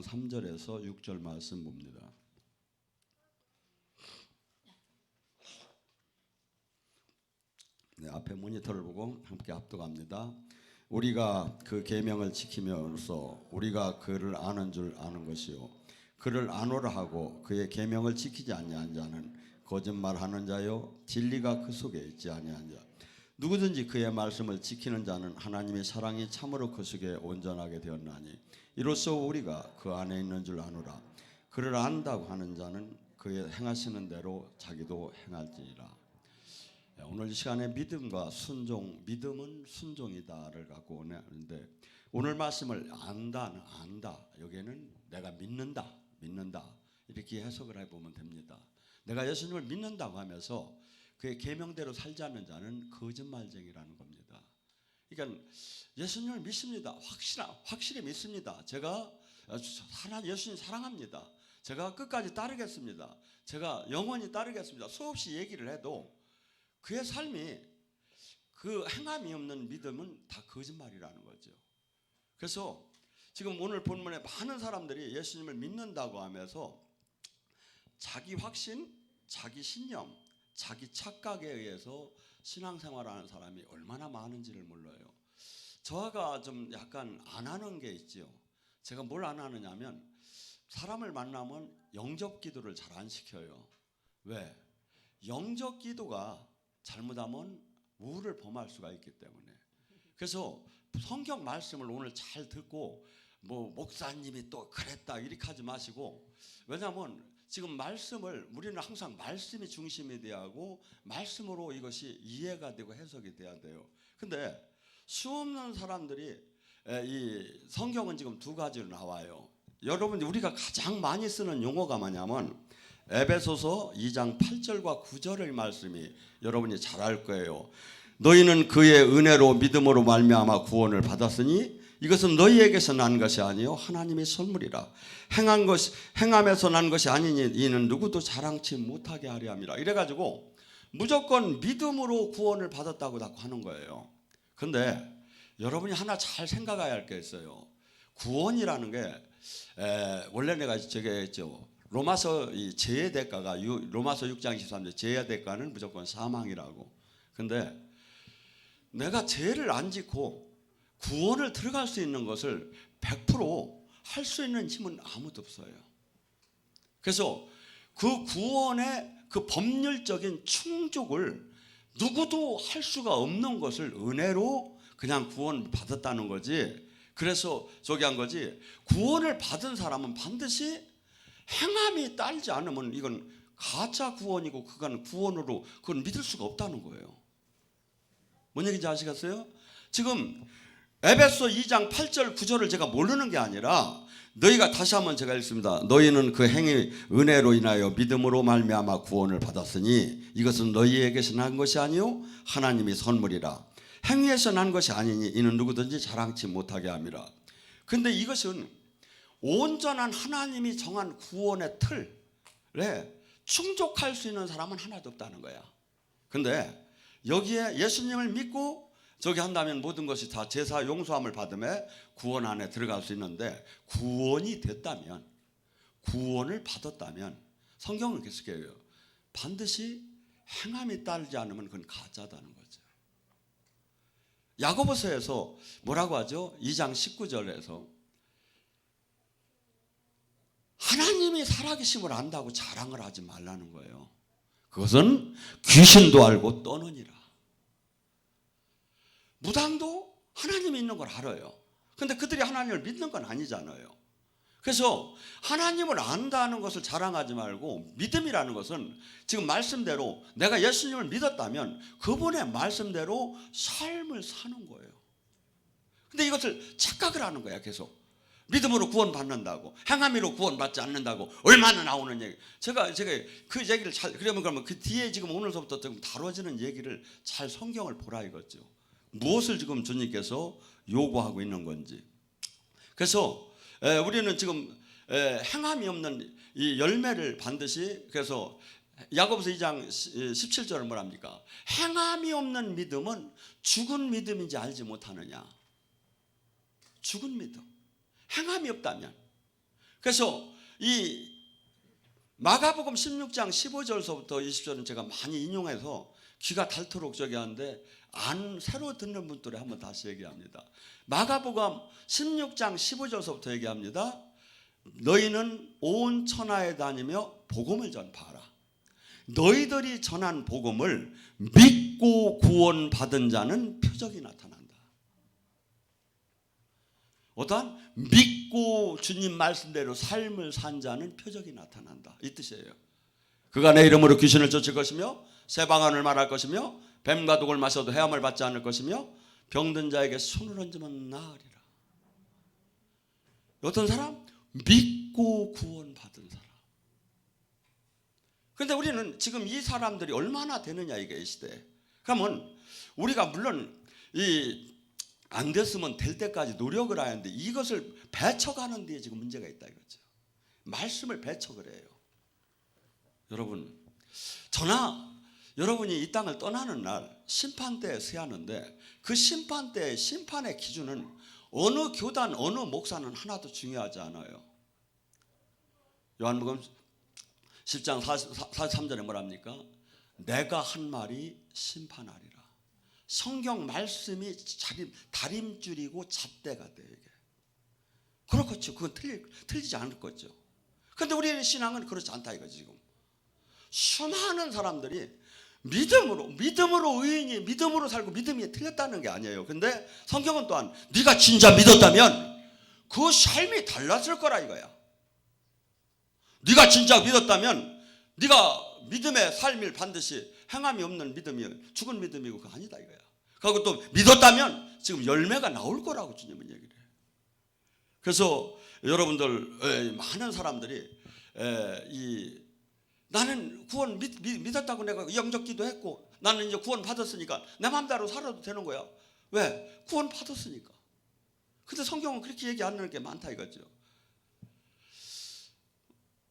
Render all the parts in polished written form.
3절에서 6절 말씀 봅니다. 네, 앞에 모니터를 보고 함께 합독합니다. 우리가 그 계명을 지키면서 우리가 그를 아는 줄 아는 것이요 그를 아노라 하고 그의 계명을 지키지 아니한 자는 거짓말하는 자요 진리가 그 속에 있지 아니한 자. 누구든지 그의 말씀을 지키는 자는 하나님의 사랑이 참으로 그 속에 온전하게 되었나니 이로써 우리가 그 안에 있는 줄 아노라. 그를 안다고 하는 자는 그의 행하시는 대로 자기도 행할지니라. 오늘 이 시간에 믿음과 순종, 믿음은 순종이다를 갖고 오는데 오늘 말씀을 안다 여기에는 내가 믿는다 이렇게 해석을 해보면 됩니다. 내가 예수님을 믿는다고 하면서 그의 계명대로 살지 않는 자는 거짓말쟁이라는 겁니다. 그러니까 예수님을 믿습니다. 확실히 믿습니다. 제가 예수님 사랑합니다. 제가 끝까지 따르겠습니다. 제가 영원히 따르겠습니다. 수없이 얘기를 해도 그의 삶이 그 행함이 없는 믿음은 다 거짓말이라는 거죠. 그래서 지금 오늘 본문에 많은 사람들이 예수님을 믿는다고 하면서 자기 확신, 자기 신념, 자기 착각에 의해서 신앙생활하는 사람이 얼마나 많은지를 몰라요. 저가 좀 약간 안 하는 게 있지요. 제가 뭘 안 하느냐면 사람을 만나면 영접 기도를 잘 안 시켜요. 왜? 영접 기도가 잘못하면 우를 범할 수가 있기 때문에. 그래서 성경 말씀을 오늘 잘 듣고 뭐 목사님이 또 그랬다 이렇게 하지 마시고, 왜냐하면 지금 말씀을 우리는 항상 말씀이 중심이 돼야 하고 말씀으로 이것이 이해가 되고 해석이 돼야 돼요. 근데 수없는 사람들이 이 성경은 지금 두 가지로 나와요. 여러분 우리가 가장 많이 쓰는 용어가 뭐냐면 에베소서 2장 8절과 9절의 말씀이 여러분이 잘 알 거예요. 너희는 그의 은혜로 믿음으로 말미암아 구원을 받았으니 이것은 너희에게서 난 것이 아니요 하나님의 선물이라. 행함에서 난 것이 아니니 이는 누구도 자랑치 못하게 하려 함이라. 이래가지고 무조건 믿음으로 구원을 받았다고 다 하는 거예요. 근데 여러분이 하나 잘 생각해야 할 게 있어요. 구원이라는 게 원래 내가 저게 했죠. 로마서 이 죄의 대가가 로마서 6장 23절 죄의 대가는 무조건 사망이라고. 근데 내가 죄를 안 짓고 구원을 들어갈 수 있는 것을 100% 할 수 있는 힘은 아무도 없어요. 그래서 그 구원의 그 법률적인 충족을 누구도 할 수가 없는 것을 은혜로 그냥 구원 받았다는 거지. 그래서 저기 한 거지. 구원을 받은 사람은 반드시 행함이 따르지 않으면 이건 가짜 구원이고 그건 구원으로 그건 믿을 수가 없다는 거예요. 뭔 얘기인지 아시겠어요? 지금 에베소 2장 8절 9절을 제가 모르는 게 아니라 너희가 다시 한번 제가 읽습니다. 너희는 그 행위 은혜로 인하여 믿음으로 말미암아 구원을 받았으니 이것은 너희에게서 난 것이 아니요 하나님의 선물이라. 행위에서 난 것이 아니니 이는 누구든지 자랑치 못하게 함이라. 근데 이것은 온전한 하나님이 정한 구원의 틀에 충족할 수 있는 사람은 하나도 없다는 거야. 근데 여기에 예수님을 믿고 저기 한다면 모든 것이 다 제사 용서함을 받음에 구원 안에 들어갈 수 있는데, 구원이 됐다면, 구원을 받았다면 성경은 계속해요. 반드시 행함이 따르지 않으면 그건 가짜다는 거죠. 야고보서에서 뭐라고 하죠? 2장 19절에서 하나님이 살아계심을 안다고 자랑을 하지 말라는 거예요. 그것은 귀신도 알고 떠느니라. 무당도 하나님이 있는 걸 알아요. 근데 그들이 하나님을 믿는 건 아니잖아요. 그래서 하나님을 안다는 것을 자랑하지 말고, 믿음이라는 것은 지금 말씀대로 내가 예수님을 믿었다면 그분의 말씀대로 삶을 사는 거예요. 근데 이것을 착각을 하는 거야. 계속 믿음으로 구원받는다고, 행함으로 구원받지 않는다고 얼마나 나오는 얘기. 제가 그 얘기를 잘, 그러면 그 뒤에 지금 오늘서부터 좀 다뤄지는 얘기를 잘 성경을 보라 이거죠. 무엇을 지금 주님께서 요구하고 있는 건지. 그래서 우리는 지금 행함이 없는 이 열매를 반드시, 그래서 야고보서 2장 17절은 뭐랍니까? 행함이 없는 믿음은 죽은 믿음인지 알지 못하느냐. 죽은 믿음. 행함이 없다면. 그래서 이 마가복음 16장 15절서부터 20절은 제가 많이 인용해서 귀가 닳도록 저기 하는데 새로 듣는 분들이 한번 다시 얘기합니다. 마가복음 16장 15절서부터 얘기합니다. 너희는 온 천하에 다니며 복음을 전파하라. 너희들이 전한 복음을 믿고 구원받은 자는 표적이 나타난다. 어떠한 믿고 주님 말씀대로 삶을 산 자는 표적이 나타난다, 이 뜻이에요. 그가 내 이름으로 귀신을 쫓을 것이며 새 방언을 말할 것이며 뱀과 독을 마셔도 해함을 받지 않을 것이며 병든 자에게 손을 얹으면 나으리라. 어떤 사람? 믿고 구원받은 사람. 그런데 우리는 지금 이 사람들이 얼마나 되느냐, 이게 이 시대에. 그러면 우리가 물론 안 됐으면 될 때까지 노력을 하는데 이것을 배척하는 데 지금 문제가 있다 이거죠. 말씀을 배척을 해요. 여러분, 저나 여러분이 이 땅을 떠나는 날 심판대에 서하는데 그 심판대의 심판의 기준은 어느 교단, 어느 목사는 하나도 중요하지 않아요. 요한복음 10장 43절에 뭐랍니까? 내가 한 말이 심판하리라. 성경 말씀이 다림줄이고 잣대가 돼요. 이게 그렇겠죠. 그건 틀리지 않을 거죠. 그런데 우리의 신앙은 그렇지 않다 이거죠. 지금 수많은 사람들이 믿음으로 의인이 믿음으로 살고 믿음이 틀렸다는 게 아니에요. 근데 성경은 또한 네가 진짜 믿었다면 그 삶이 달랐을 거라 이거야. 네가 진짜 믿었다면 네가 믿음의 삶을 반드시 행함이 없는 믿음이 죽은 믿음이고 그거 아니다 이거야. 그리고 또 믿었다면 지금 열매가 나올 거라고 주님은 얘기를 해요. 그래서 여러분들 많은 사람들이 나는 구원 믿었다고 내가 영접기도 했고 나는 이제 구원 받았으니까 내 마음대로 살아도 되는 거야. 왜? 구원 받았으니까. 근데 성경은 그렇게 얘기 안 하는 게 많다 이거죠.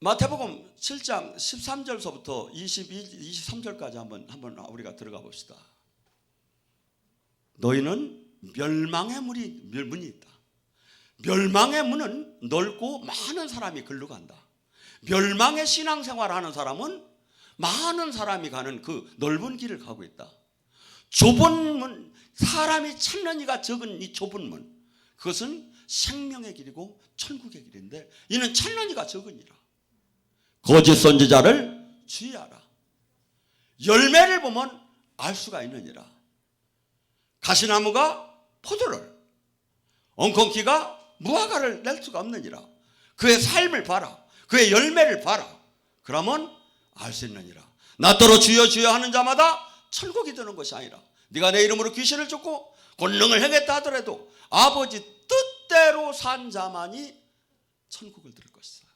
마태복음 7장 13절서부터 23절까지 한번 우리가 들어가 봅시다. 너희는 멸망의 문이 있다. 멸망의 문은 넓고 많은 사람이 글로 간다. 멸망의 신앙생활을 하는 사람은 많은 사람이 가는 그 넓은 길을 가고 있다. 좁은 문, 사람이 찾는 이가 적은 이 좁은 문, 그것은 생명의 길이고 천국의 길인데 이는 찾는 이가 적으니라. 거짓 선지자를 주의하라. 열매를 보면 알 수가 있느니라. 가시나무가 포도를, 엉겅퀴가 무화과를 낼 수가 없느니라. 그의 삶을 봐라. 그의 열매를 봐라. 그러면 알 수 있느니라. 나더러 주여 주여 하는 자마다 천국이 되는 것이 아니라 네가 내 이름으로 귀신을 쫓고 권능을 행했다 하더라도 아버지 뜻대로 산 자만이 천국을 들을 것이다.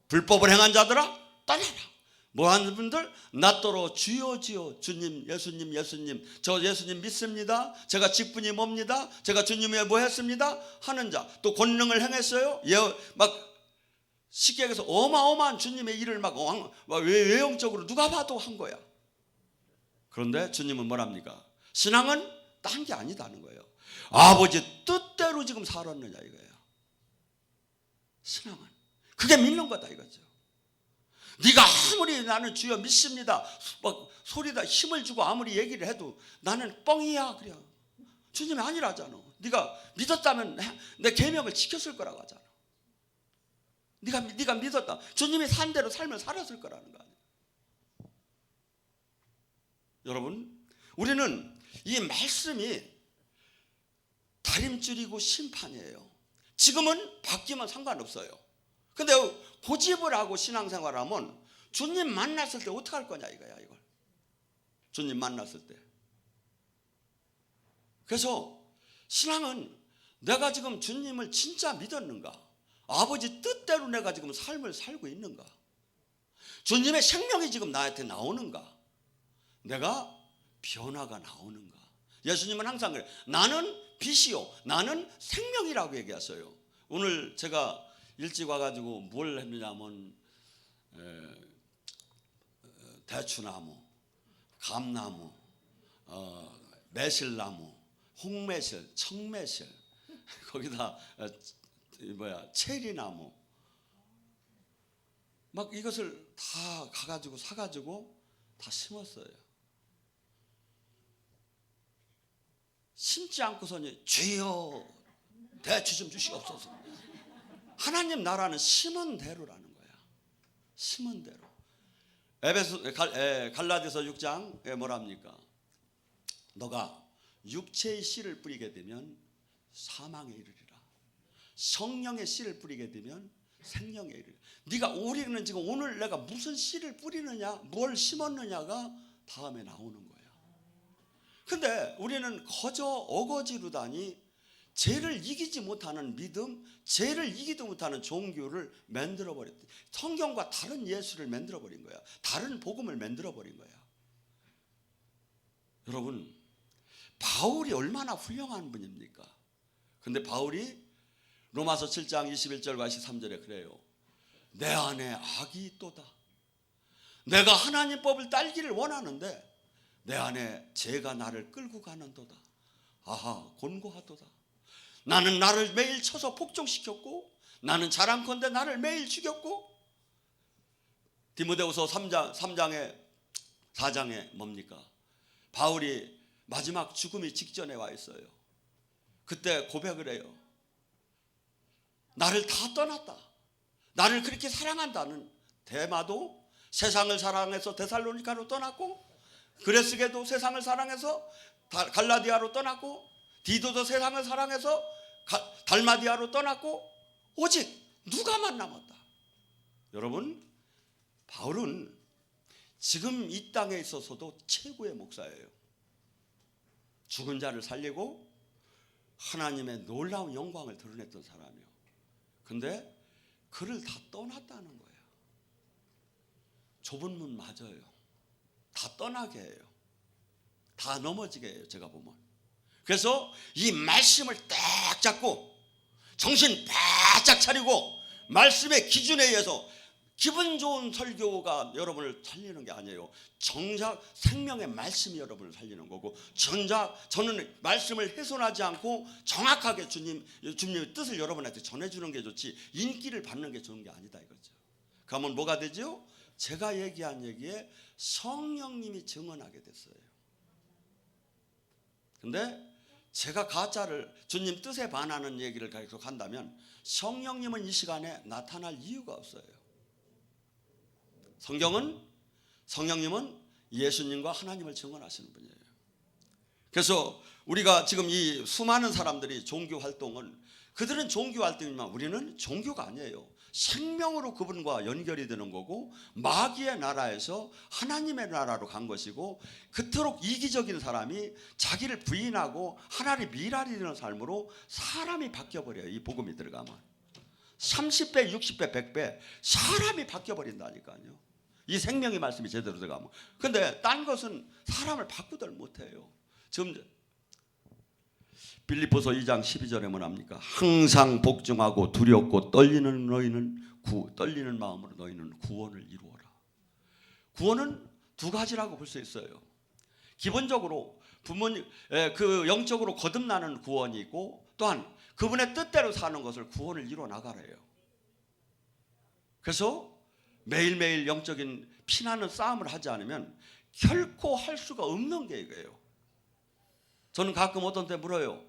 불법을 행한 자들아 떠나라. 뭐 하는 분들? 나더러 주여 주여 주님 예수님 저 예수님 믿습니다. 제가 직분이 뭡니다. 제가 주님의 뭐 했습니다 하는 자. 또 권능을 행했어요. 막 쉽게 얘기해서 어마어마한 주님의 일을 막 외형적으로 누가 봐도 한 거야. 그런데 주님은 뭐랍니까? 신앙은 딴 게 아니다는 거예요. 아버지 뜻대로 지금 살았느냐 이거예요. 신앙은 그게 믿는 거다 이거죠. 네가 아무리 나는 주여 믿습니다 막 소리다 힘을 주고 아무리 얘기를 해도 나는 뻥이야 그래. 주님이 아니라잖아. 네가 믿었다면 내 계명을 지켰을 거라고 하잖아. 네가 믿었다. 주님이 산 대로 삶을 살았을 거라는 거 아니야. 여러분, 우리는 이 말씀이 다림줄이고 심판이에요. 지금은 바뀌면 상관없어요. 근데 고집을 하고 신앙생활을 하면 주님 만났을 때 어떻게 할 거냐 이거야 이걸. 주님 만났을 때. 그래서 신앙은 내가 지금 주님을 진짜 믿었는가? 아버지 뜻대로 내가 지금 삶을 살고 있는가? 주님의 생명이 지금 나한테 나오는가? 내가 변화가 나오는가? 예수님은 항상 그래. 나는 빛이요 나는 생명이라고 얘기하세요. 오늘 제가 일찍 와가지고 뭘 했느냐면 대추나무, 감나무, 매실나무, 홍매실, 청매실 거기다 체리나무 막 이것을 다 가가지고 사가지고 다 심었어요. 심지 않고서니 주여 대추 좀 주시옵소서. 하나님 나라는 심은 대로라는 거야. 심은 대로. 갈라디아서 6장에 뭐랍니까? 너가 육체의 씨를 뿌리게 되면 사망에 이르리라. 성령의 씨를 뿌리게 되면 생명에 이르리라. 우리는 지금 오늘 내가 무슨 씨를 뿌리느냐, 뭘 심었느냐가 다음에 나오는 거야. 근데 우리는 거저 어거지로다니 죄를 이기지 못하는 믿음, 죄를 이기지 못하는 종교를 만들어버렸다. 성경과 다른 예수를 만들어버린 거야. 다른 복음을 만들어버린 거야. 여러분, 바울이 얼마나 훌륭한 분입니까? 근데 바울이 로마서 7장 21절과 23절에 그래요. 내 안에 악이 있도다. 내가 하나님 법을 따르기를 원하는데 내 안에 죄가 나를 끌고 가는도다. 아하, 곤고하도다. 나는 나를 매일 쳐서 복종시켰고 나는 자랑컨대 나를 매일 죽였고. 디모데후서 4장에 뭡니까? 바울이 마지막 죽음이 직전에 와 있어요. 그때 고백을 해요. 나를 다 떠났다. 나를 그렇게 사랑한다는 데마도 세상을 사랑해서 데살로니가로 떠났고, 그레스게도 세상을 사랑해서 갈라디아로 떠났고, 디도도 세상을 사랑해서 달마디아로 떠났고, 오직 누가만 남았다. 여러분, 바울은 지금 이 땅에 있어서도 최고의 목사예요. 죽은 자를 살리고 하나님의 놀라운 영광을 드러냈던 사람이요. 근데 그를 다 떠났다는 거예요. 좁은 문 맞아요. 다 떠나게 해요. 다 넘어지게 해요. 제가 보면. 그래서 이 말씀을 딱 잡고 정신 바짝 차리고 말씀의 기준에 의해서 기분 좋은 설교가 여러분을 살리는 게 아니에요. 정작 생명의 말씀이 여러분을 살리는 거고, 저는 말씀을 훼손하지 않고 정확하게 주님의 뜻을 여러분한테 전해주는 게 좋지 인기를 받는 게 좋은 게 아니다 이거죠. 그러면 뭐가 되죠? 제가 얘기한 얘기에 성령님이 증언하게 됐어요. 근데 제가 가짜를 주님 뜻에 반하는 얘기를 계속 한다면 성령님은 이 시간에 나타날 이유가 없어요. 성령님은 예수님과 하나님을 증언하시는 분이에요. 그래서 우리가 지금 이 수많은 사람들이 종교 활동은, 그들은 종교 활동이지만 우리는 종교가 아니에요. 생명으로 그분과 연결이 되는 거고, 마귀의 나라에서 하나님의 나라로 간 것이고, 그토록 이기적인 사람이 자기를 부인하고 하나님 미랄이 되는 삶으로 사람이 바뀌어버려요. 이 복음이 들어가면 30배, 60배, 100배 사람이 바뀌어버린다니까요. 이 생명의 말씀이 제대로 들어가면. 근데 딴 것은 사람을 바꾸들 못해요. 지금 빌립보서 2장 12절에 뭐랍니까? 항상 복종하고 두렵고 떨리는 마음으로 너희는 구원을 이루어라. 구원은 두 가지라고 볼 수 있어요. 기본적으로 부모님 그 영적으로 거듭나는 구원이 있고, 또한 그분의 뜻대로 사는 것을 구원을 이루어 나가래요. 그래서 매일매일 영적인 피나는 싸움을 하지 않으면 결코 할 수가 없는 게 이거예요. 저는 가끔 어떤 때 물어요.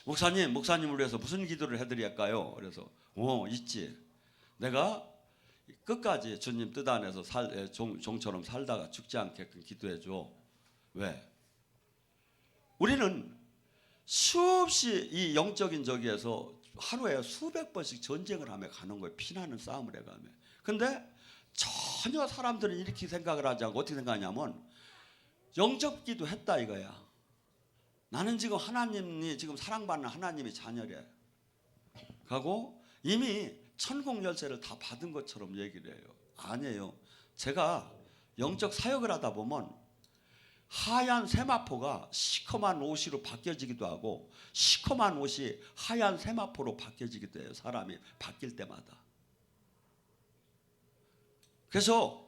목사님을 위해서 무슨 기도를 해드릴까요? 그래서 있지. 내가 끝까지 주님 뜻 안에서 종처럼 살다가 죽지 않게끔 기도해 줘. 왜? 우리는 수없이 이 영적인 저기에서 하루에 수백 번씩 전쟁을 하며 가는 거예요. 피나는 싸움을 해가며. 근데 전혀 사람들은 이렇게 생각을 하지 않고 어떻게 생각하냐면 영적 기도 했다 이거야. 나는 지금 하나님이 지금 사랑받는 하나님의 자녀래. 하고 이미 천국 열쇠를 다 받은 것처럼 얘기를 해요. 아니에요. 제가 영적 사역을 하다 보면 하얀 세마포가 시커먼 옷으로 바뀌어지기도 하고, 시커먼 옷이 하얀 세마포로 바뀌어지기도 해요. 사람이 바뀔 때마다. 그래서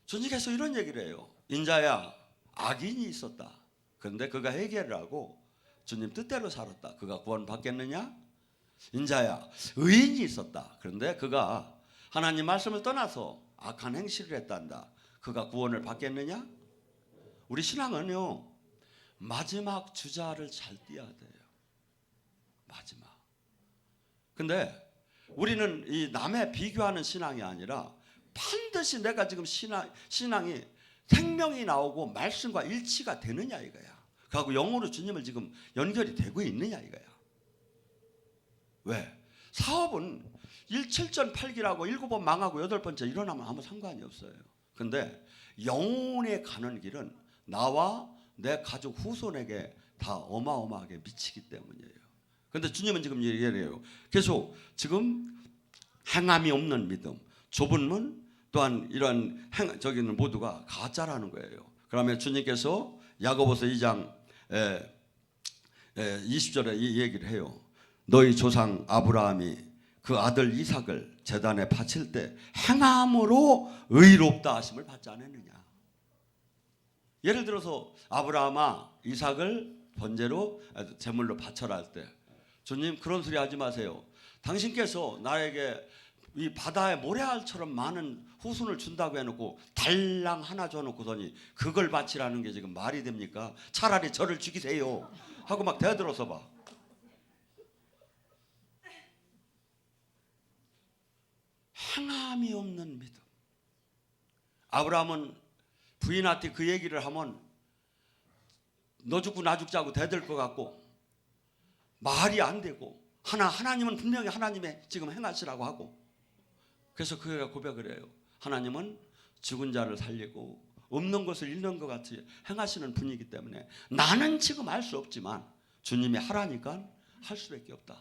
주님께서 이런 얘기를 해요. 인자야, 악인이 있었다. 그런데 그가 회개를 하고 주님 뜻대로 살았다. 그가 구원 받겠느냐? 인자야, 의인이 있었다. 그런데 그가 하나님 말씀을 떠나서 악한 행실을 했단다. 그가 구원을 받겠느냐? 우리 신앙은요, 마지막 주자를 잘 띄어야 돼요. 마지막. 근데 우리는 이 남에 비교하는 신앙이 아니라 반드시 내가 지금 신앙이 생명이 나오고 말씀과 일치가 되느냐 이거야. 그하고 영으로 주님을 지금 연결이 되고 있느냐 이거야. 왜? 사업은 7전8기라고 7번 망하고 8번째 일어나면 아무 상관이 없어요. 근데 영혼에 가는 길은 나와 내 가족 후손에게 다 어마어마하게 미치기 때문이에요. 근데 주님은 지금 얘기해요. 계속 지금 행함이 없는 믿음, 좁은 문, 또한 이런 저기는 모두가 가짜라는 거예요. 그러면 주님께서 야고보서 2장 20절에 이 얘기를 해요. 너희 조상 아브라함이 그 아들 이삭을 제단에 바칠 때 행함으로 의롭다 하심을 받지 않았느냐. 예를 들어서 아브라함아 이삭을 번제로 제물로 바쳐라 할 때 주님 그런 소리 하지 마세요. 당신께서 나에게 이 바다에 모래알처럼 많은 후손을 준다고 해놓고 달랑 하나 줘놓고서니 그걸 바치라는 게 지금 말이 됩니까? 차라리 저를 죽이세요 하고 막 대들어서 봐. 행함이 없는 믿음. 아브라함은 부인한테 그 얘기를 하면 너 죽고 나 죽자고 대들 것 같고 말이 안 되고 하나님은 분명히 하나님의 지금 행하시라고 하고 그래서 그가 고백을 해요. 하나님은 죽은 자를 살리고 없는 것을 잃는 것 같이 행하시는 분이기 때문에 나는 지금 할 수 없지만 주님이 하라니까 할 수밖에 없다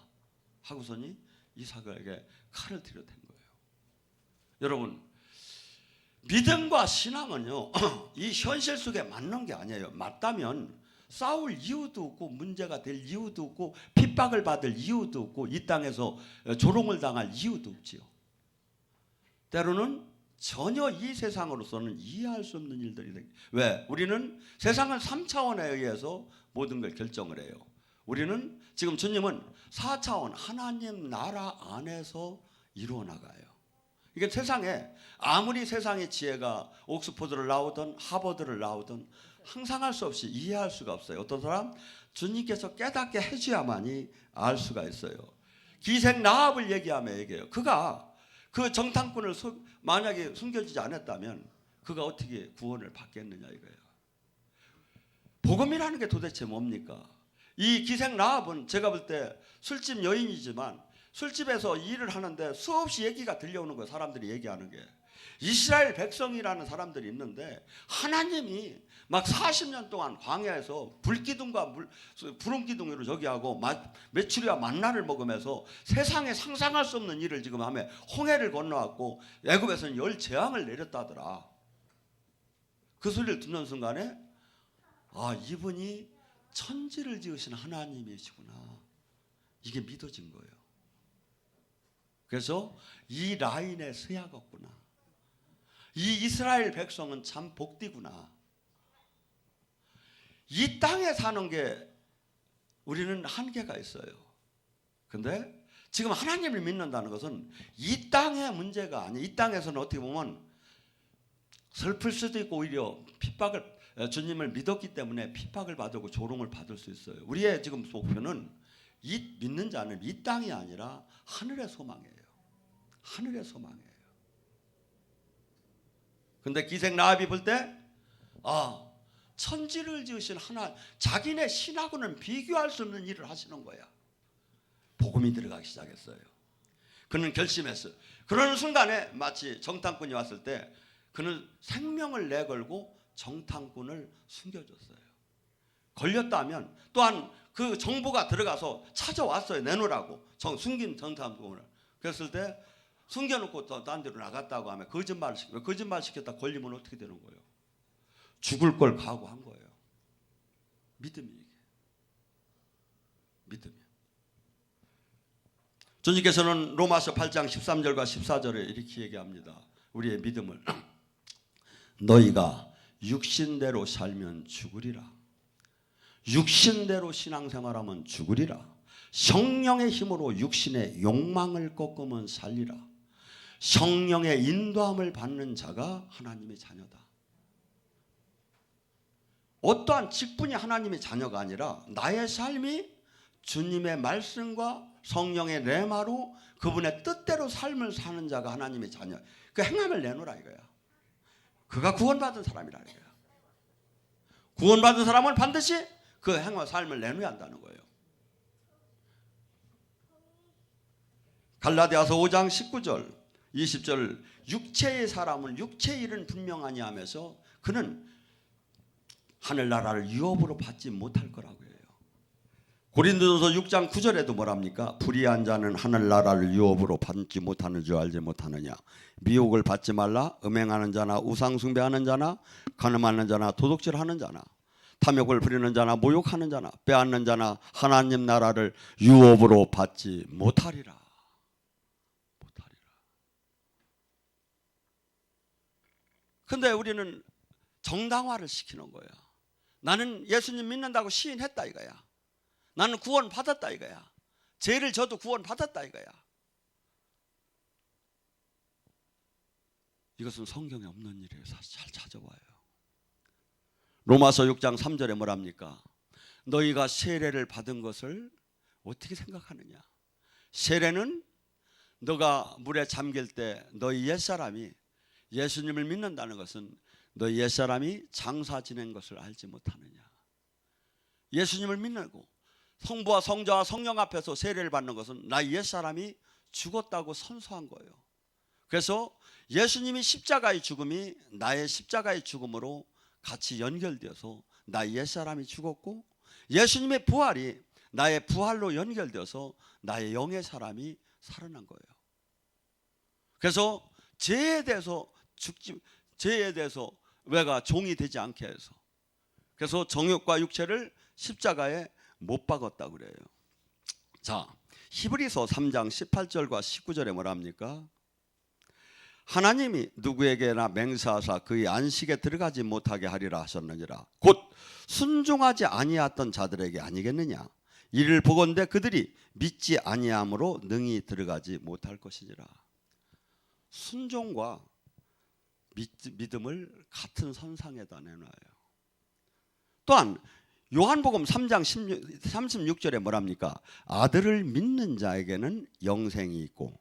하고서니 이삭에게 칼을 들여댄 거예요. 여러분 믿음과 신앙은요 이 현실 속에 맞는 게 아니에요. 맞다면 싸울 이유도 없고 문제가 될 이유도 없고 핍박을 받을 이유도 없고 이 땅에서 조롱을 당할 이유도 없지요. 때로는 전혀 이 세상으로서는 이해할 수 없는 일들이 됩니다. 왜? 우리는 세상은 3차원에 의해서 모든 걸 결정을 해요. 우리는 지금 주님은 4차원 하나님 나라 안에서 이루어 나가요. 이게 세상에 아무리 세상의 지혜가 옥스퍼드를 나오든 하버드를 나오든 항상 할 수 없이 이해할 수가 없어요. 어떤 사람 주님께서 깨닫게 해줘야만이 알 수가 있어요. 기생 라합을 얘기해요. 그가 그 정탐꾼을 만약에 숨겨지지 않았다면 그가 어떻게 구원을 받겠느냐 이거예요. 복음이라는 게 도대체 뭡니까? 이 기생 라합은 제가 볼 때 술집 여인이지만 술집에서 일을 하는데 수없이 얘기가 들려오는 거예요. 사람들이 얘기하는 게. 이스라엘 백성이라는 사람들이 있는데 하나님이 막 40년 동안 광야에서 불기둥과 구름기둥으로 저기 하고 메추리와 만나를 먹으면서 세상에 상상할 수 없는 일을 지금 하며 홍해를 건너왔고 애굽에서는 10재앙을 내렸다더라. 그 소리를 듣는 순간에 아 이분이 천지를 지으신 하나님이시구나. 이게 믿어진 거예요. 그래서 이 라인에 서야겠구나. 이 이스라엘 백성은 참 복되구나. 이 땅에 사는 게 우리는 한계가 있어요. 근데 지금 하나님을 믿는다는 것은 이 땅의 문제가 아니에요. 이 땅에서는 어떻게 보면 슬플 수도 있고 오히려 핍박을 주님을 믿었기 때문에 핍박을 받고 조롱을 받을 수 있어요. 우리의 지금 목표는 이 믿는 자는 이 땅이 아니라 하늘의 소망이에요. 하늘의 소망이에요. 근데 기생 라합이 볼 때 천지를 지으신 하나 자기네 신하고는 비교할 수 없는 일을 하시는 거야. 복음이 들어가기 시작했어요. 그는 결심했어요. 그러는 순간에 마치 정탐꾼이 왔을 때 그는 생명을 내걸고 정탐꾼을 숨겨줬어요. 걸렸다면 또한 그 정보가 들어가서 찾아왔어요. 내놓으라고 숨긴 정탐꾼을. 그랬을 때 숨겨놓고 또 딴 데로 나갔다고 하면 거짓말 시켰다 걸리면 어떻게 되는 거예요? 죽을 걸 각오한 거예요. 믿음이 이게. 믿음이에요. 주님께서는 로마서 8장 13절과 14절에 이렇게 얘기합니다. 우리의 믿음을 너희가 육신대로 살면 죽으리라. 육신대로 신앙생활하면 죽으리라. 성령의 힘으로 육신의 욕망을 꺾으면 살리라. 성령의 인도함을 받는 자가 하나님의 자녀다. 어떠한 직분이 하나님의 자녀가 아니라 나의 삶이 주님의 말씀과 성령의 레마로 그분의 뜻대로 삶을 사는 자가 하나님의 자녀. 그 행함을 내놓으라 이거야. 그가 구원받은 사람이라 이거야. 구원받은 사람은 반드시 그 행함 삶을 내놓아야 한다는 거예요. 갈라디아서 5장 19절 20절 육체의 사람은 육체의 일은 분명하니 하면서 그는 하늘나라를 유업으로 받지 못할 거라고 해요. 고린도전서 6장 9절에도 뭐랍니까? 불의한 자는 하늘나라를 유업으로 받지 못하는 줄 알지 못하느냐. 미혹을 받지 말라. 음행하는 자나 우상숭배하는 자나 간음하는 자나 도둑질하는 자나 탐욕을 부리는 자나 모욕하는 자나 빼앗는 자나 하나님 나라를 유업으로 받지 못하리라. 근데 우리는 정당화를 시키는 거야. 나는 예수님 믿는다고 시인했다 이거야. 나는 구원 받았다 이거야. 죄를 져도 구원 받았다 이거야. 이것은 성경에 없는 일이에요. 잘 찾아봐요. 로마서 6장 3절에 뭐랍니까? 너희가 세례를 받은 것을 어떻게 생각하느냐? 세례는 너가 물에 잠길 때 너희 옛사람이 예수님을 믿는다는 것은 너희 옛사람이 장사 지낸 것을 알지 못하느냐. 예수님을 믿고 성부와 성자와 성령 앞에서 세례를 받는 것은 나의 옛사람이 죽었다고 선서한 거예요. 그래서 예수님이 십자가의 죽음이 나의 십자가의 죽음으로 같이 연결되어서 나의 옛사람이 죽었고 예수님의 부활이 나의 부활로 연결되어서 나의 영의 사람이 살아난 거예요. 그래서 죄에 대해서 외가 종이 되지 않게 해서 그래서 정욕과 육체를 십자가에 못 박았다고 그래요. 자, 히브리서 3장 18절과 19절에 뭐랍니까? 하나님이 누구에게나 맹세하사 그의 안식에 들어가지 못하게 하리라 하셨느니라. 곧 순종하지 아니했던 자들에게 아니겠느냐. 이를 보건대 그들이 믿지 아니함으로 능히 들어가지 못할 것이니라. 순종과 믿음을 같은 선상에다 내놔요. 또한 요한복음 3장 36절에 뭐랍니까? 아들을 믿는 자에게는 영생이 있고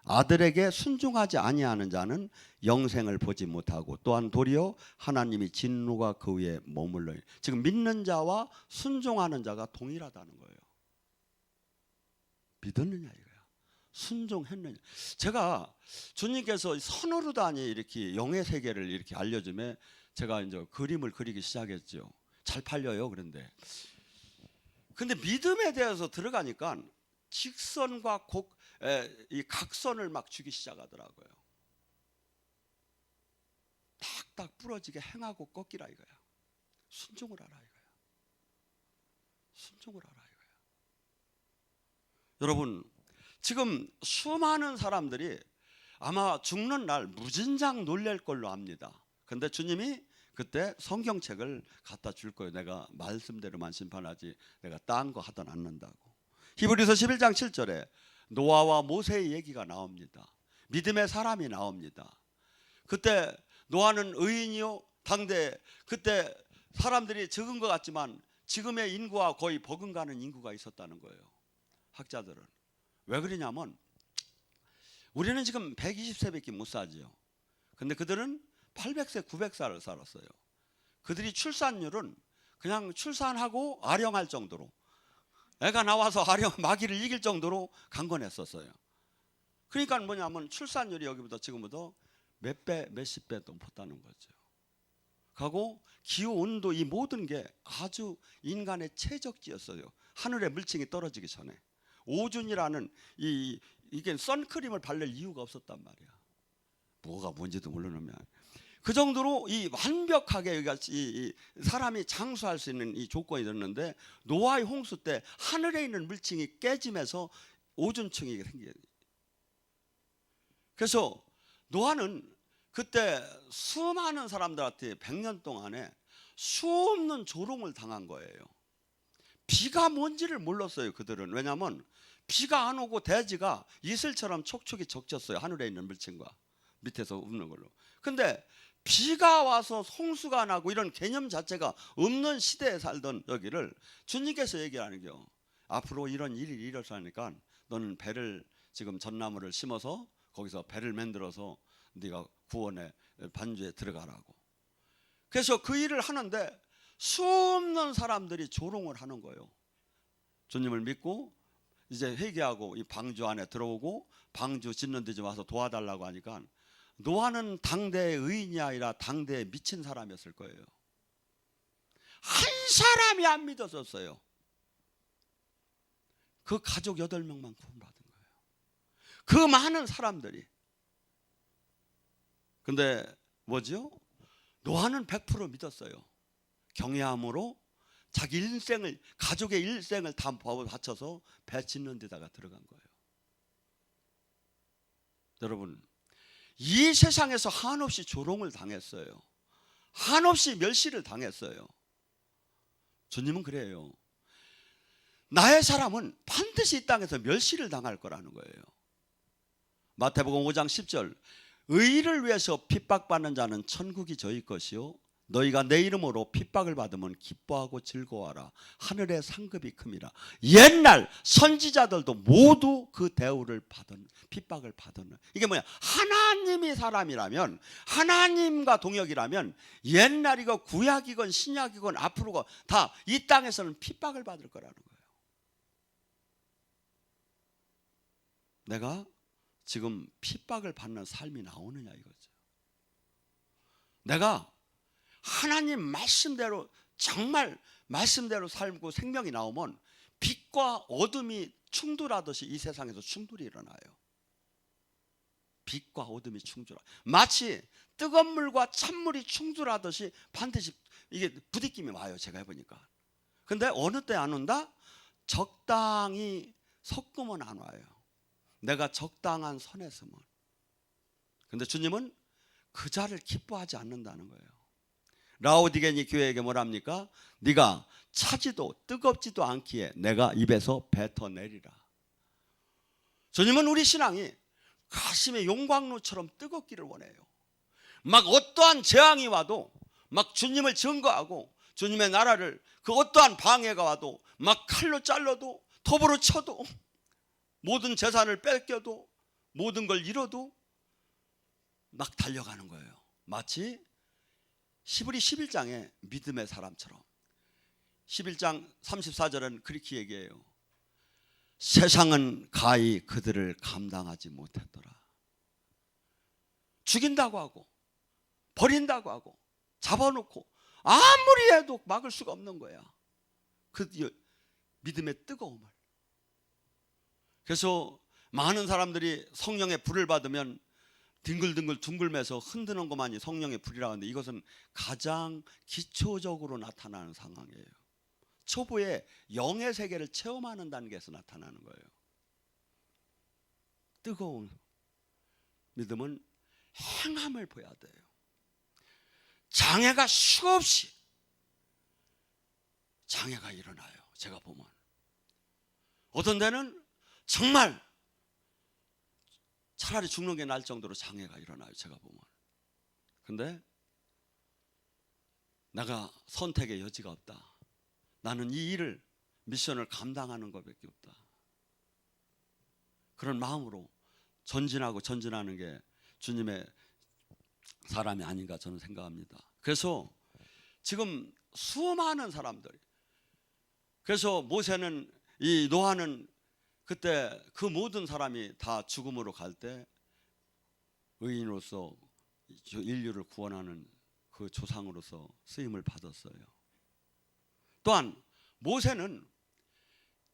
아들에게 순종하지 아니하는 자는 영생을 보지 못하고 또한 도리어 하나님이 진노가 그 위에 머물러. 지금 믿는 자와 순종하는 자가 동일하다는 거예요. 믿었느냐 이거야. 순종했느냐. 제가 주님께서 선으로다니 이렇게 영의 세계를 이렇게 알려주면 제가 이제 그림을 그리기 시작했죠. 잘 팔려요. 근데 믿음에 대해서 들어가니까 직선과 이 각선을 막 주기 시작하더라고요. 탁탁 부러지게 행하고 꺾이라 이거야. 순종을 하라 이거야. 순종을 하라 이거야. 여러분, 지금 수많은 사람들이 아마 죽는 날 무진장 놀랄 걸로 압니다. 근데 주님이 그때 성경책을 갖다 줄 거예요. 내가 말씀대로만 심판하지 내가 딴 거 하다 않는다고. 히브리서 11장 7절에 노아와 모세의 얘기가 나옵니다. 믿음의 사람이 나옵니다. 그때 노아는 의인이요 당대 그때 사람들이 적은 것 같지만 지금의 인구와 거의 버금가는 인구가 있었다는 거예요. 학자들은. 왜 그러냐면 우리는 지금 120세밖에 못 살지요. 근데 그들은 800세 900살을 살았어요. 그들이 출산율은 그냥 출산하고 아령할 정도로 애가 나와서 마귀를 이길 정도로 강건했었어요. 그러니까 뭐냐면 출산율이 여기보다 지금보다 몇 배, 몇십 배 높았다는 거죠. 하고 기후, 온도 이 모든 게 아주 인간의 최적지였어요. 하늘에 물층이 떨어지기 전에. 오존이라는 이게 선크림을 바를 이유가 없었단 말이야. 뭐가 뭔지도 모르는 그 정도로 이 완벽하게 이 사람이 장수할 수 있는 이 조건이 됐는데 노아의 홍수 때 하늘에 있는 물층이 깨지면서 오존층이 생겨요. 그래서 노아는 그때 수많은 사람들한테 100년 동안에 수없는 조롱을 당한 거예요. 비가 뭔지를 몰랐어요. 그들은. 왜냐하면 비가 안 오고 대지가 이슬처럼 촉촉이 적졌어요. 하늘에 있는 물침과 밑에서 없는 걸로. 근데 비가 와서 홍수가 나고 이런 개념 자체가 없는 시대에 살던 여기를 주님께서 얘기하는 겨. 앞으로 이런 일이 일어나니까 너는 배를, 지금 전나무를 심어서 거기서 배를 만들어서 네가 구원의 반주에 들어가라고. 그래서 그 일을 하는데 수없는 사람들이 조롱을 하는 거예요. 주님을 믿고 이제 회개하고 이 방주 안에 들어오고 방주 짓는 데 좀 와서 도와달라고 하니까 노아는 당대의 의인이 아니라 당대에 미친 사람이었을 거예요. 한 사람이 안 믿었었어요. 그 가족 8명만 구원받은 거예요. 그 많은 사람들이. 근데 뭐죠? 노아는 100% 믿었어요. 경외함으로 자기 일생을, 가족의 일생을 다 바쳐서 배 짓는 데다가 들어간 거예요. 여러분, 이 세상에서 한없이 조롱을 당했어요. 한없이 멸시를 당했어요. 주님은 그래요. 나의 사람은 반드시 이 땅에서 멸시를 당할 거라는 거예요. 마태복음 5장 10절, 의를 위해서 핍박받는 자는 천국이 저희 것이요 너희가 내 이름으로 핍박을 받으면 기뻐하고 즐거워하라. 하늘의 상급이 큼이라. 옛날 선지자들도 모두 그 대우를 받은, 핍박을 받은. 이게 뭐냐? 하나님이 사람이라면, 하나님과 동역이라면 옛날이건 구약이건 신약이건 앞으로가 다 이 땅에서는 핍박을 받을 거라는 거예요. 내가 지금 핍박을 받는 삶이 나오느냐 이거죠. 내가 하나님 말씀대로, 정말 말씀대로 살고 생명이 나오면 빛과 어둠이 충돌하듯이 이 세상에서 충돌이 일어나요. 빛과 어둠이 충돌하, 마치 뜨거운 물과 찬물이 충돌하듯이 반드시 이게 부딪힘이 와요. 제가 해보니까. 근데 어느 때 안 온다? 적당히 섞으면 안 와요. 내가 적당한 선에 서면. 근데 주님은 그 자를 기뻐하지 않는다는 거예요. 라오디게니 교회에게 뭐랍니까? 네가 차지도 뜨겁지도 않기에 내가 입에서 뱉어내리라. 주님은 우리 신앙이 가슴의 용광로처럼 뜨겁기를 원해요. 막 어떠한 재앙이 와도 막 주님을 증거하고 주님의 나라를, 그 어떠한 방해가 와도 막 칼로 잘라도 톱으로 쳐도 모든 재산을 뺏겨도 모든 걸 잃어도 막 달려가는 거예요. 마치 히브리 11장의 믿음의 사람처럼. 11장 34절은 그렇게 얘기해요. 세상은 가히 그들을 감당하지 못했더라. 죽인다고 하고 버린다고 하고 잡아놓고 아무리 해도 막을 수가 없는 거야. 그 믿음의 뜨거움을. 그래서 많은 사람들이 성령의 불을 받으면 뒹글뒹글 둥글면서 흔드는 것만이 성령의 불이라고 하는데 이것은 가장 기초적으로 나타나는 상황이에요. 초보의 영의 세계를 체험하는 단계에서 나타나는 거예요. 뜨거운 믿음은 행함을 보여야 돼요. 장애가 수없이 장애가 일어나요. 제가 보면 어떤 데는 정말 차라리 죽는 게 나을 정도로 장애가 일어나요. 제가 보면. 근데 내가 선택의 여지가 없다. 나는 이 일을, 미션을 감당하는 것밖에 없다. 그런 마음으로 전진하는 게 주님의 사람이 아닌가 저는 생각합니다. 그래서 지금 수많은 사람들이, 그래서 모세는, 이 노아는 그때 그 모든 사람이 다 죽음으로 갈 때 의인으로서 인류를 구원하는 그 조상으로서 쓰임을 받았어요. 또한 모세는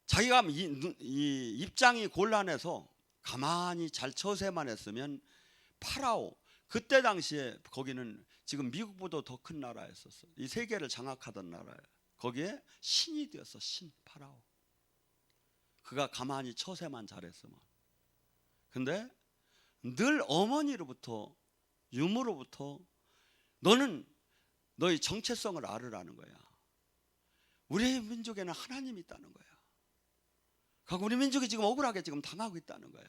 자기가 이 입장이 곤란해서 가만히 잘 처세만 했으면 파라오, 그때 당시에 거기는 지금 미국보다 더 큰 나라였었어요. 이 세계를 장악하던 나라예요. 거기에 신이 되었어. 신, 파라오. 그가 가만히 처세만 잘했으면. 근데 늘 어머니로부터, 유모로부터 너는 너의 정체성을 알으라는 거야. 우리 민족에는 하나님이 있다는 거야. 그리고 우리 민족이 지금 억울하게 지금 당하고 있다는 거야.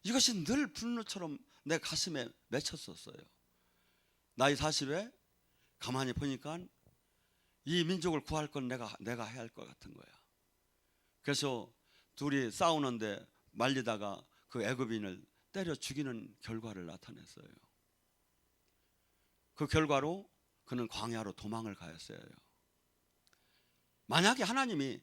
이것이 늘 분노처럼 내 가슴에 맺혔었어요. 나이 40에 가만히 보니까 이 민족을 구할 건 내가 해야 할 것 같은 거야. 그래서 둘이 싸우는데 말리다가 그 애굽인을 때려 죽이는 결과를 나타냈어요. 그 결과로 그는 광야로 도망을 가였어요. 만약에 하나님이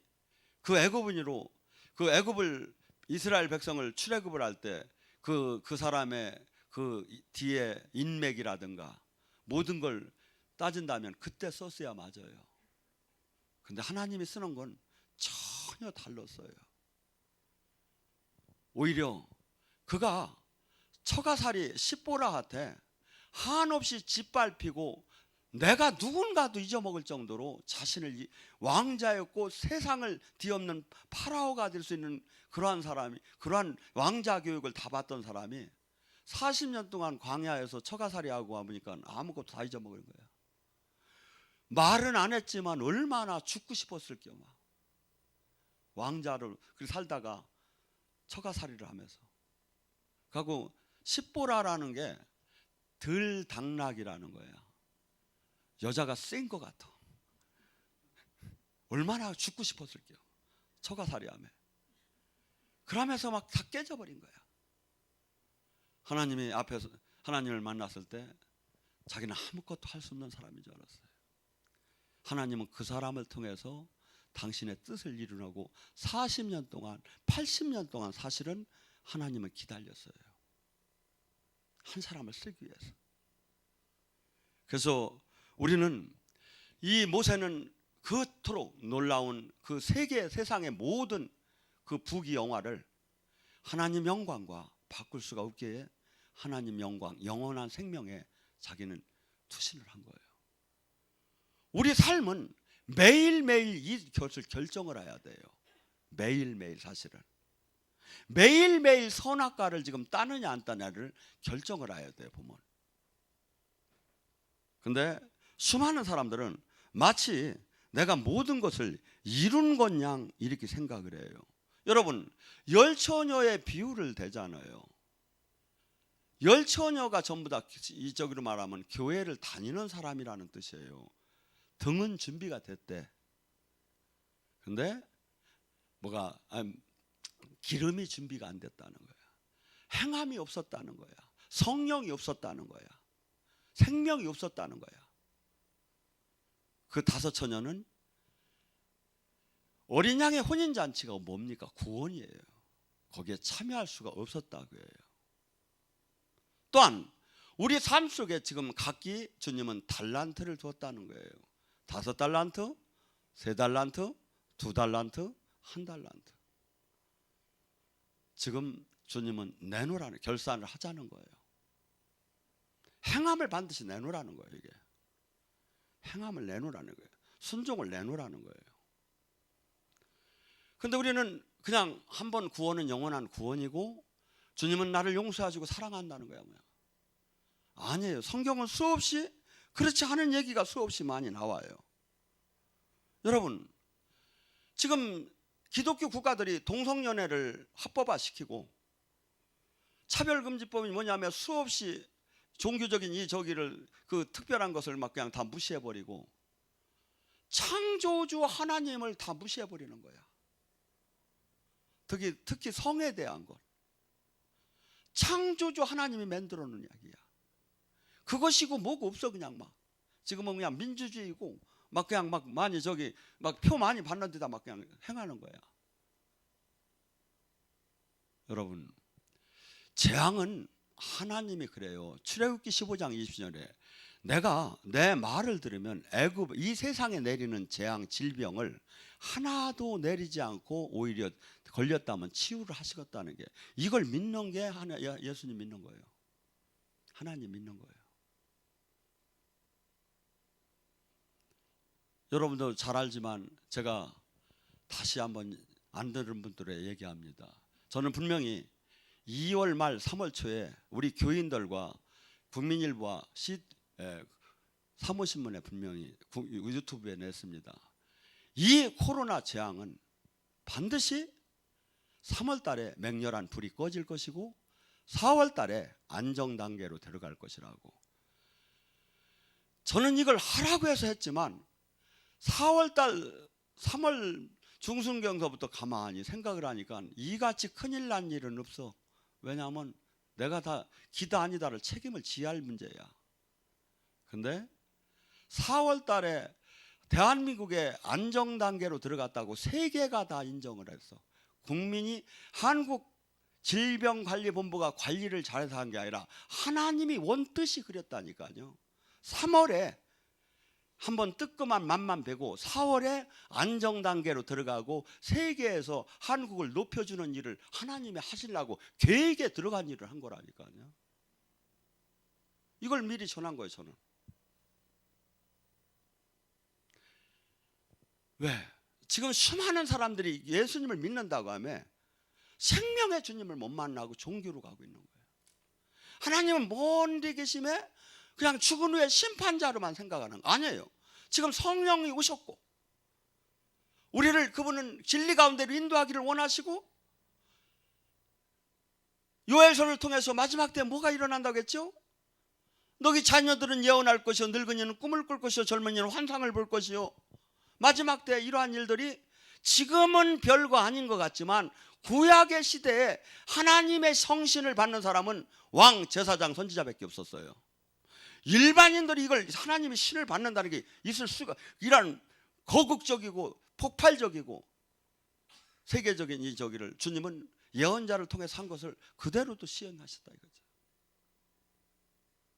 그 애굽인으로 그 애굽을 이스라엘 백성을 출애굽을 할 때 그 사람의 그 뒤에 인맥이라든가 모든 걸 따진다면 그때 썼어야 맞아요. 근데 하나님이 쓰는 건 전혀 달랐어요. 오히려 그가 처가살이 십보라한테 한없이 짓밟히고 내가 누군가도 잊어먹을 정도로 자신을 왕자였고 세상을 뒤엎는 파라오가 될 수 있는 그러한 사람이, 그러한 왕자 교육을 다 받던 사람이 40년 동안 광야에서 처가살이하고 와보니까 아무것도 다 잊어먹은 거야. 말은 안 했지만 얼마나 죽고 싶었을게요. 막 왕자를 살다가 처가살이를 하면서. 그리고 십보라라는 게 들당락이라는 거야. 여자가 센 것 같아. 얼마나 죽고 싶었을게요. 처가살이하며. 그러면서 막 다 깨져버린 거야. 하나님이 앞에서 하나님을 만났을 때 자기는 아무것도 할 수 없는 사람인 줄 알았어요. 하나님은 그 사람을 통해서 당신의 뜻을 이루려고 40년 동안 80년 동안 사실은 하나님은 기다렸어요. 한 사람을 쓰기 위해서. 그래서 우리는 이 모세는 그토록 놀라운 그 세상의 모든 그 부귀 영화를 하나님 영광과 바꿀 수가 없기에 하나님 영광, 영원한 생명에 자기는 투신을 한 거예요. 우리 삶은 매일매일 이 것을 결정을 해야 돼요. 매일매일 사실은. 매일매일 선악과를 지금 따느냐 안 따느냐를 결정을 해야 돼요. 보면. 근데 수많은 사람들은 마치 내가 모든 것을 이룬 것 양 이렇게 생각을 해요. 여러분, 열처녀의 비유를 대잖아요. 열처녀가 전부 다 이쪽으로 말하면 교회를 다니는 사람이라는 뜻이에요. 등은 준비가 됐대. 근데 기름이 준비가 안 됐다는 거야. 행함이 없었다는 거야. 성령이 없었다는 거야. 생명이 없었다는 거야. 그 5 처녀는 어린 양의 혼인잔치가 뭡니까? 구원이에요. 거기에 참여할 수가 없었다고 해요. 또한 우리 삶 속에 지금 각기 주님은 달란트를 줬다는 거예요. 5 달란트, 3 달란트, 2 달란트, 1 달란트. 지금 주님은 내놓으라는, 결산을 하자는 거예요. 행함을 반드시 내놓으라는 거예요. 이게 행함을 내놓으라는 거예요. 순종을 내놓으라는 거예요. 근데 우리는 그냥 한 번 구원은 영원한 구원이고 주님은 나를 용서하시고 사랑한다는 거야. 아니에요. 성경은 수없이 그렇지 않은 얘기가 수없이 많이 나와요. 여러분, 지금 기독교 국가들이 동성연애를 합법화시키고 차별금지법이 뭐냐면 수없이 종교적인 그 특별한 것을 막 그냥 다 무시해버리고 창조주 하나님을 다 무시해버리는 거야. 특히 성에 대한 것. 창조주 하나님이 만들어 놓은 이야기야. 그것이고 뭐고 없어. 그냥 막 지금은 그냥 민주주의고 막 그냥 막 많이 막 표 많이 받는 데다 막 그냥 행하는 거야. 여러분, 재앙은 하나님이 그래요. 출애굽기 15장 20절에 내가 내 말을 들으면 애굽 이 세상에 내리는 재앙 질병을 하나도 내리지 않고 오히려 걸렸다면 치유를 하시겠다는 게, 이걸 믿는 게 예수님 믿는 거예요. 하나님 믿는 거예요. 여러분도 잘 알지만 제가 다시 한번 안 들은 분들에 얘기합니다. 저는 분명히 2월 말 3월 초에 우리 교인들과 국민일보와 사무신문에 분명히 유튜브에 냈습니다. 이 코로나 재앙은 반드시 3월 달에 맹렬한 불이 꺼질 것이고 4월 달에 안정 단계로 들어갈 것이라고. 저는 이걸 하라고 해서 했지만 4월 달 3월 중순경서부터 가만히 생각을 하니까 이같이 큰일 난 일은 없어. 왜냐하면 내가 다 기다 아니다를 책임을 지어야 할 문제야. 근데 4월 달에 대한민국의 안정 단계로 들어갔다고 세계가 다 인정을 했어. 국민이 한국 질병관리본부가 관리를 잘해서 한 게 아니라 하나님이 원뜻이 그렸다니까요. 3월에 한번 뜨끔한 맛만 배고 4월에 안정 단계로 들어가고 세계에서 한국을 높여주는 일을 하나님이 하시려고 계획에 들어간 일을 한 거라니까요. 이걸 미리 전한 거예요. 저는. 왜? 지금 수많은 사람들이 예수님을 믿는다고 하면 생명의 주님을 못 만나고 종교로 가고 있는 거예요. 하나님은 먼 데 계심에 그냥 죽은 후에 심판자로만 생각하는 거 아니에요. 지금 성령이 오셨고 우리를 그분은 진리 가운데로 인도하기를 원하시고 요엘서를 통해서 마지막 때 뭐가 일어난다고 했죠? 너희 자녀들은 예언할 것이요 늙은이는 꿈을 꿀 것이요 젊은이는 환상을 볼 것이요. 마지막 때 이러한 일들이 지금은 별거 아닌 것 같지만 구약의 시대에 하나님의 성신을 받는 사람은 왕, 제사장, 선지자밖에 없었어요. 일반인들이 이걸 하나님의 신을 받는다는 게 있을 수가, 이런 거국적이고 폭발적이고 세계적인 이 저기를 주님은 예언자를 통해서 한 것을 그대로 또 시행하셨다 이거죠.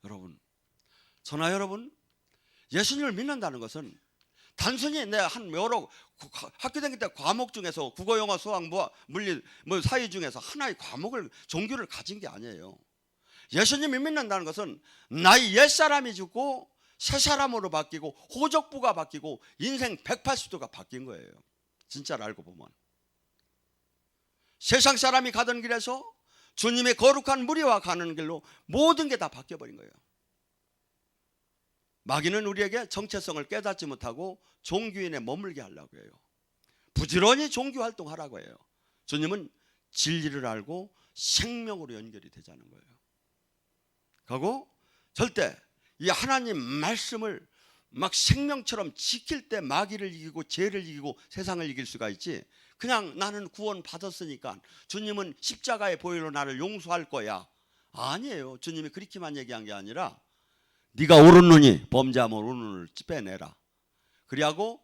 여러분, 저나 여러분, 예수님을 믿는다는 것은 단순히 내가 한 여러 학교 다닐 때 과목 중에서 국어, 영어, 수학, 물리, 사회 중에서 하나의 과목을 종교를 가진 게 아니에요. 예수님을 믿는다는 것은 나의 옛사람이 죽고 새 사람으로 바뀌고 호적부가 바뀌고 인생 180도가 바뀐 거예요. 진짜로 알고 보면 세상 사람이 가던 길에서 주님의 거룩한 무리와 가는 길로 모든 게 다 바뀌어버린 거예요. 마귀는 우리에게 정체성을 깨닫지 못하고 종교인에 머물게 하려고 해요. 부지런히 종교 활동하라고 해요. 주님은 진리를 알고 생명으로 연결이 되자는 거예요. 그리고 절대 이 하나님 말씀을 막 생명처럼 지킬 때 마귀를 이기고 죄를 이기고 세상을 이길 수가 있지, 그냥 나는 구원 받았으니까 주님은 십자가의 보혈로 나를 용서할 거야, 아니에요. 주님이 그렇게만 얘기한 게 아니라 네가 옳은 범죄하면 옳은 눈을 빼내라. 그리하고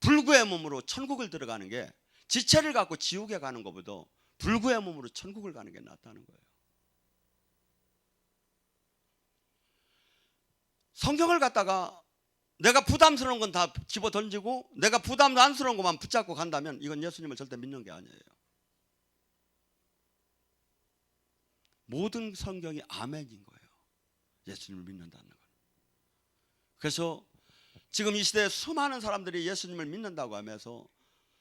불구의 몸으로 천국을 들어가는 게 지체를 갖고 지옥에 가는 것보다 불구의 몸으로 천국을 가는 게 낫다는 거예요. 성경을 갖다가 내가 부담스러운 건 다 집어 던지고 내가 부담도 안스러운 것만 붙잡고 간다면 이건 예수님을 절대 믿는 게 아니에요. 모든 성경이 아멘인 거예요. 예수님을 믿는다는 건. 그래서 지금 이 시대에 수많은 사람들이 예수님을 믿는다고 하면서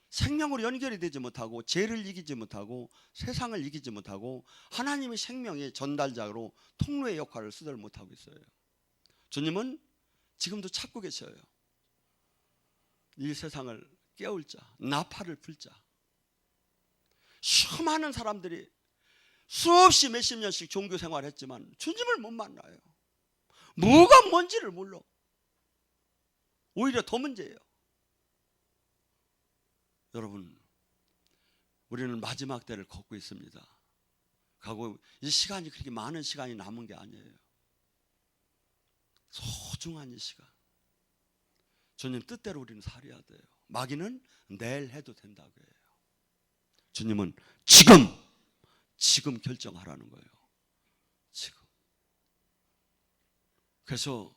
생명으로 연결이 되지 못하고 죄를 이기지 못하고 세상을 이기지 못하고 하나님의 생명의 전달자로 통로의 역할을 쓰들 못하고 있어요. 주님은 지금도 찾고 계셔요. 이 세상을 깨울 자, 나팔을 불 자. 수많은 사람들이 수없이 몇십 년씩 종교 생활을 했지만 주님을 못 만나요. 뭐가 뭔지를 몰라. 오히려 더 문제예요. 여러분, 우리는 마지막 때를 걷고 있습니다. 가고 이 시간이 그렇게 많은 시간이 남은 게 아니에요. 소중한 이 시간, 주님 뜻대로 우리는 살아야 돼요. 마귀는 내일 해도 된다고 해요. 주님은 지금 결정하라는 거예요. 지금. 그래서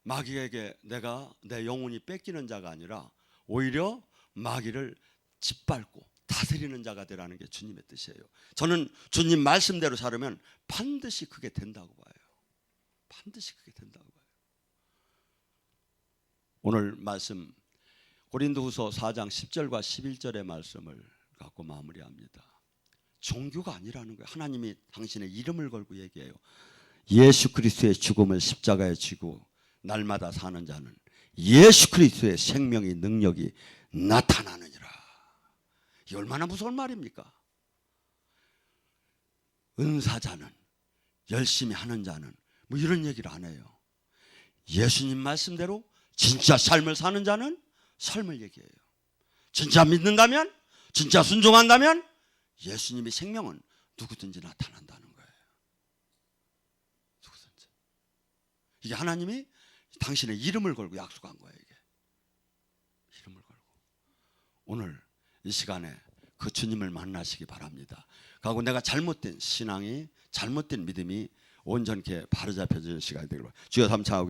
마귀에게 내가 내 영혼이 뺏기는 자가 아니라 오히려 마귀를 짓밟고 다스리는 자가 되라는 게 주님의 뜻이에요. 저는 주님 말씀대로 살으면 반드시 그게 된다고 봐요. 반드시 그게 된다고 봐요. 오늘 말씀 고린도후서 4장 10절과 11절의 말씀을 갖고 마무리합니다. 종교가 아니라는 거예요. 하나님이 당신의 이름을 걸고 얘기해요. 예수 그리스도의 죽음을 십자가에 지고 날마다 사는 자는 예수 그리스도의 생명의 능력이 나타나느니라. 이 얼마나 무서운 말입니까? 은사자는, 열심히 하는 자는 뭐 이런 얘기를 안 해요. 예수님 말씀대로 진짜 삶을 사는 자는 삶을 얘기해요. 진짜 믿는다면, 진짜 순종한다면 예수님의 생명은 누구든지 나타난다는 거예요. 누구든지. 이게 하나님이 당신의 이름을 걸고 약속한 거예요. 이게 이름을 걸고. 오늘 이 시간에 그 주님을 만나시기 바랍니다. 그리고 내가 잘못된 신앙이, 잘못된 믿음이 온전케 바로잡혀질 시간이 되기를 주여 삼창하고